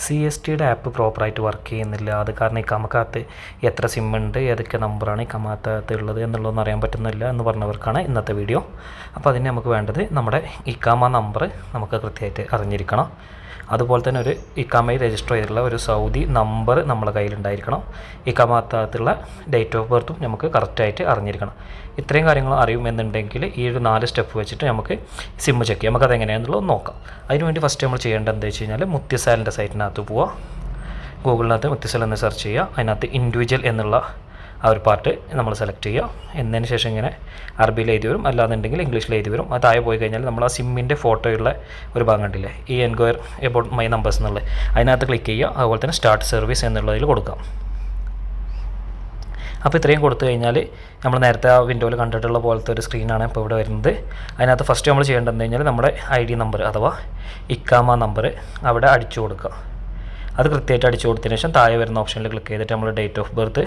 SCSTയുടെ app പ്രോപ്പറായിട്ട് work ചെയ്യുന്നില്ല. അത് കാരണം ഇക്കാമക്കകത്ത് എത്ര സിം ഉണ്ട്, ഏതൊക്കെ നമ്പറാണ് ഇക്കാമക്കകത്ത് ഉള്ളത് എന്നുള്ളതൊന്നും അറിയാൻ പറ്റുന്നില്ല എന്ന് പറഞ്ഞവർക്കാണ് ഇന്നത്തെ വീഡിയോ. അപ്പോൾ അതിന് നമുക്ക് വേണ്ടത് നമ്മുടെ ഇക്കാമ നമ്പർ നമുക്ക് കൃത്യമായിട്ട് അറിഞ്ഞിരിക്കണം. അതുപോലെ തന്നെ ഒരു ഇക്കാമയിൽ രജിസ്റ്റർ ചെയ്തിട്ടുള്ള ഒരു സൗദി നമ്പർ നമ്മളെ കയ്യിലുണ്ടായിരിക്കണം. ഇക്കാമക്കകത്തുള്ള ഡേറ്റ് ഓഫ് ബർത്തും നമുക്ക് കറക്റ്റായിട്ട് അറിഞ്ഞിരിക്കണം. ഇത്രയും കാര്യങ്ങൾ അറിയുമെന്നുണ്ടെങ്കിൽ ഈ ഒരു 4 സ്റ്റെപ്പ് വെച്ചിട്ട് നമുക്ക് സിമ്മ് ചെക്ക് ചെയ്യാം. നമുക്കത് എങ്ങനെയാണെന്നുള്ളത് നോക്കാം. അതിനുവേണ്ടി ഫസ്റ്റ് നമ്മൾ ചെയ്യേണ്ടത് എന്താ വെച്ച് കഴിഞ്ഞാൽ മുത്തിസാലിൻ്റെ സൈറ്റിനകത്ത് പോവുക. ഗൂഗിളിനകത്ത് മുത്തിസാൽ എന്ന് സെർച്ച് ചെയ്യുക. അതിനകത്ത് ഇൻഡിവിജ്വൽ എന്നുള്ള ആ ഒരു പാർട്ട് നമ്മൾ സെലക്ട് ചെയ്യുക. എന്നതിന് ശേഷം ഇങ്ങനെ അറബിയിൽ എഴുതി വരും, അല്ലാന്നുണ്ടെങ്കിൽ ഇംഗ്ലീഷിൽ എഴുതി വരും. അത് താഴെ പോയി കഴിഞ്ഞാൽ നമ്മൾ ആ സിമ്മിൻ്റെ ഫോട്ടോയുള്ള ഒരു ഭാഗം കണ്ടില്ലേ, ഈ എൻക്വയർ എബൌട്ട് മൈ നമ്പേഴ്സ് എന്നുള്ളത്, അതിനകത്ത് ക്ലിക്ക് ചെയ്യുക. അതുപോലെ തന്നെ സ്റ്റാർട്ട് സർവീസ് എന്നുള്ളതിൽ കൊടുക്കാം. അപ്പോൾ ഇത്രയും കൊടുത്തു കഴിഞ്ഞാൽ നമ്മൾ നേരത്തെ ആ വിൻഡോയിൽ കണ്ടിട്ടുള്ള പോലത്തെ ഒരു സ്ക്രീനാണ് ഇപ്പോൾ ഇവിടെ വരുന്നത്. അതിനകത്ത് ഫസ്റ്റ് നമ്മൾ ചെയ്യേണ്ടത് എന്ന് കഴിഞ്ഞാൽ നമ്മുടെ ID നമ്പർ അഥവാ ഇക്കാമ നമ്പർ അവിടെ അടിച്ചു കൊടുക്കുക. അത് കൃത്യമായിട്ട് അടിച്ചു കൊടുത്തതിന് ശേഷം താഴെ വരുന്ന ഓപ്ഷനിൽ ക്ലിക്ക് ചെയ്തിട്ട് നമ്മൾ ഡേറ്റ് ഓഫ് ബർത്ത്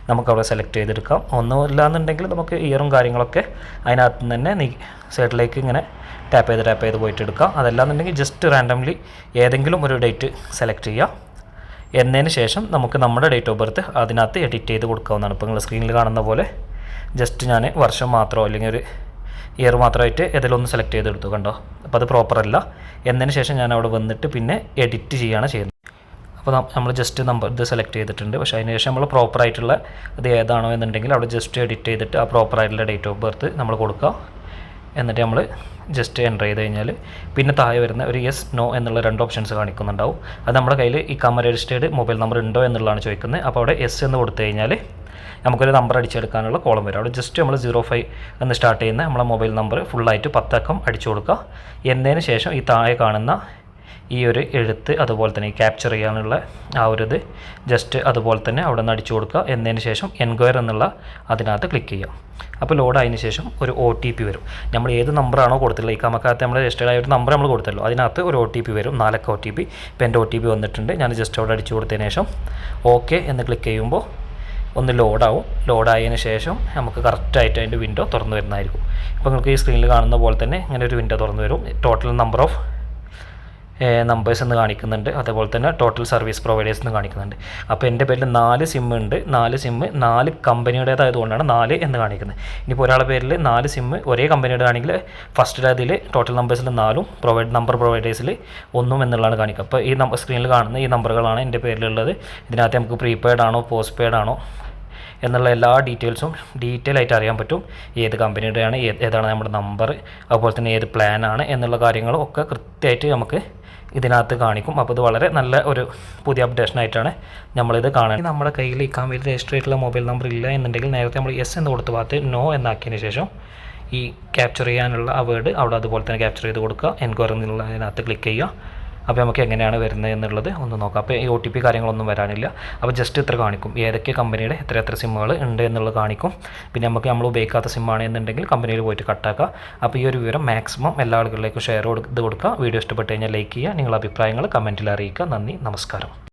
നമുക്കവിടെ സെലക്ട് ചെയ്തെടുക്കാം. ഒന്നുമില്ലാന്നുണ്ടെങ്കിൽ നമുക്ക് ഇയറും കാര്യങ്ങളൊക്കെ അതിനകത്ത് നിന്ന് തന്നെ സൈഡിലേക്ക് ഇങ്ങനെ ടാപ്പ് ചെയ്ത് പോയിട്ട് എടുക്കാം. അതല്ലാന്നുണ്ടെങ്കിൽ ജസ്റ്റ് റാൻഡംലി ഏതെങ്കിലും ഒരു ഡേറ്റ് സെലക്ട് ചെയ്യുക. എന്നതിന് ശേഷം നമുക്ക് നമ്മുടെ ഡേറ്റ് ഓഫ് ബർത്ത് അതിനകത്ത് എഡിറ്റ് ചെയ്ത് കൊടുക്കാവുന്നതാണ്. ഇപ്പോൾ നിങ്ങൾ സ്ക്രീനിൽ കാണുന്ന പോലെ ജസ്റ്റ് ഞാൻ വർഷം മാത്രമോ അല്ലെങ്കിൽ ഒരു ഇയർ മാത്രമായിട്ട് ഏതെങ്കിലും സെലക്ട് ചെയ്തെടുത്തു, കണ്ടോ. അപ്പോൾ അത് പ്രോപ്പറല്ല. എന്നതിന് ശേഷം ഞാൻ അവിടെ വന്നിട്ട് പിന്നെ എഡിറ്റ് ചെയ്യുകയാണ് ചെയ്യുന്നത്. അപ്പോൾ നമ്മൾ ജസ്റ്റ് നമ്പർ ഇത് സെലക്ട് ചെയ്തിട്ടുണ്ട്. പക്ഷേ അതിന് ശേഷം നമ്മൾ പ്രോപ്പറായിട്ടുള്ള ഇത് ഏതാണോ എന്നുണ്ടെങ്കിൽ അവിടെ ജസ്റ്റ് എഡിറ്റ് ചെയ്തിട്ട് ആ പ്രോപ്പറായിട്ടുള്ള ഡേറ്റ് ഓഫ് ബർത്ത് നമ്മൾ കൊടുക്കുക. എന്നിട്ട് നമ്മൾ ജസ്റ്റ് എൻ്റർ ചെയ്ത് കഴിഞ്ഞാൽ പിന്നെ താഴെ വരുന്ന ഒരു യെസ് നോ എന്നുള്ള 2 ഓപ്ഷൻസ് കാണിക്കുന്നുണ്ടാവും. അത് നമ്മുടെ കയ്യിൽ ഈ ഇക്കാമ രജിസ്റ്റേർഡ് മൊബൈൽ നമ്പർ ഉണ്ടോ എന്നുള്ളതാണ് ചോദിക്കുന്നത്. അപ്പോൾ അവിടെ യെസ് എന്ന് കൊടുത്തു കഴിഞ്ഞാൽ നമുക്കൊരു നമ്പർ അടിച്ചെടുക്കാനുള്ള കോളം വരും. അവിടെ ജസ്റ്റ് നമ്മൾ 05 എന്ന് സ്റ്റാർട്ട് ചെയ്യുന്ന നമ്മളെ മൊബൈൽ നമ്പർ ഫുള്ളായിട്ട് 10 അക്കം അടിച്ചു കൊടുക്കുക. എന്നതിന് ശേഷം ഈ താഴെ കാണുന്ന ഈ ഒരു എഴുത്ത് അതുപോലെ തന്നെ ഈ ക്യാപ്ചർ ചെയ്യാനുള്ള ആ ഒരു ഇത് ജസ്റ്റ് അതുപോലെ തന്നെ അവിടെ നിന്ന് അടിച്ചു കൊടുക്കുക. എന്നതിന് ശേഷം എൻക്വയർ എന്നുള്ള അതിനകത്ത് ക്ലിക്ക് ചെയ്യുക. അപ്പോൾ ലോഡ് ആയതിനു ശേഷം ഒരു OTP വരും. നമ്മൾ ഏത് നമ്പറാണോ കൊടുത്തിട്ടുള്ളത്, ഈ കമക്കകത്ത് നമ്മൾ രജിസ്റ്റേർഡ് ആയ ഒരു നമ്പർ നമ്മൾ കൊടുത്തല്ലോ, അതിനകത്ത് ഒരു OTP വരും, 4 അക്ക OTP. ഇപ്പോൾ എൻ്റെ OTP വന്നിട്ടുണ്ട്. ഞാൻ ജസ്റ്റ് അവിടെ അടിച്ചു കൊടുത്തതിന് ശേഷം ഓക്കെ എന്ന് ക്ലിക്ക് ചെയ്യുമ്പോൾ ഒന്ന് ലോഡാവും. ലോഡായതിന് ശേഷം നമുക്ക് കറക്റ്റായിട്ട് അതിൻ്റെ വിൻഡോ തുറന്നു വരുന്നതായിരിക്കും. ഇപ്പോൾ നിങ്ങൾക്ക് ഈ സ്ക്രീനിൽ കാണുന്ന പോലെ തന്നെ ഇങ്ങനെ ഒരു വിൻഡോ തുറന്നു വരും. ടോട്ടൽ നമ്പർ ഓഫ് നമ്പേഴ്സ് എന്ന് കാണിക്കുന്നുണ്ട്. അതേപോലെ തന്നെ ടോട്ടൽ സർവീസ് പ്രൊവൈഡേഴ്സ് എന്ന് കാണിക്കുന്നുണ്ട്. അപ്പോൾ എൻ്റെ പേരിൽ 4 സിം ഉണ്ട്. 4 സിം 4 കമ്പനിയുടേതായതുകൊണ്ടാണ് 4 എന്ന് കാണിക്കുന്നത്. ഇനിയിപ്പോൾ ഒരാളുടെ പേരിൽ 4 സിം ഒരേ കമ്പനിയുടെ ആണെങ്കിൽ ഫസ്റ്റ് അതിൽ ടോട്ടൽ നമ്പേഴ്സിൽ 4 നമ്പർ പ്രൊവൈഡേഴ്സിൽ 1 എന്നുള്ളതാണ് കാണിക്കുക. അപ്പോൾ ഈ സ്ക്രീനിൽ കാണുന്ന ഈ നമ്പറുകളാണ് എൻ്റെ പേരിലുള്ളത്. ഇതിനകത്ത് നമുക്ക് പ്രീപെയ്ഡ് ആണോ പോസ്റ്റ് പെയ്ഡ് ആണോ എന്നുള്ള എല്ലാ ഡീറ്റെയിൽസും ഡീറ്റെയിൽ ആയിട്ട് അറിയാൻ പറ്റും. ഏത് കമ്പനിയുടെയാണ്, ഏതാണ് നമ്മുടെ നമ്പർ, അതുപോലെ തന്നെ ഏത് പ്ലാനാണ് എന്നുള്ള കാര്യങ്ങളും ഒക്കെ കൃത്യമായിട്ട് നമുക്ക് ഇതിനകത്ത് കാണിക്കും. അപ്പോൾ ഇത് വളരെ നല്ല ഒരു പുതിയ അപ്ഡേഷനായിട്ടാണ് നമ്മളിത് കാണാൻ. നമ്മുടെ കയ്യിൽ ഇക്കാമയിൽ രജിസ്റ്റർ ചെയ്തിട്ടുള്ള മൊബൈൽ നമ്പർ ഇല്ല എന്നുണ്ടെങ്കിൽ നേരത്തെ നമ്മൾ യെസ് എന്ന് കൊടുത്ത ഭാഗത്ത് നോ എന്നാക്കിയതിന് ശേഷം ഈ ക്യാപ്ചർ ചെയ്യാനുള്ള ആ വേർഡ് അവിടെ അതുപോലെ തന്നെ ക്യാപ്ചർ ചെയ്ത് കൊടുക്കുക. എൻക്വയറി എന്നുള്ള അതിനകത്ത് ക്ലിക്ക് ചെയ്യുക. അപ്പോൾ നമുക്ക് എങ്ങനെയാണ് വരുന്നത് എന്നുള്ളത് ഒന്ന് നോക്കാം. അപ്പോൾ ഈ OTP കാര്യങ്ങളൊന്നും വരാനില്ല. അപ്പോൾ ജസ്റ്റ് ഇത്ര കാണിക്കും, ഏതൊക്കെ കമ്പനിയുടെ എത്ര സിമ്മുകൾ ഉണ്ട് എന്നുള്ളത് കാണിക്കും. പിന്നെ നമ്മൾ ഉപയോഗിക്കാത്ത സിമ്മാണ് എന്നുണ്ടെങ്കിൽ കമ്പനിയിൽ പോയിട്ട് കട്ടാക്കുക. അപ്പോൾ ഈ ഒരു വിവരം മാക്സിമം എല്ലാ ആളുകളിലേക്കും ഷെയർ ചെയ്ത് കൊടുക്കുക. വീഡിയോ ഇഷ്ടപ്പെട്ട് കഴിഞ്ഞാൽ ലൈക്ക് ചെയ്യുക. നിങ്ങളുടെ അഭിപ്രായങ്ങൾ കമൻറ്റിൽ അറിയിക്കുക. നന്ദി, നമസ്കാരം.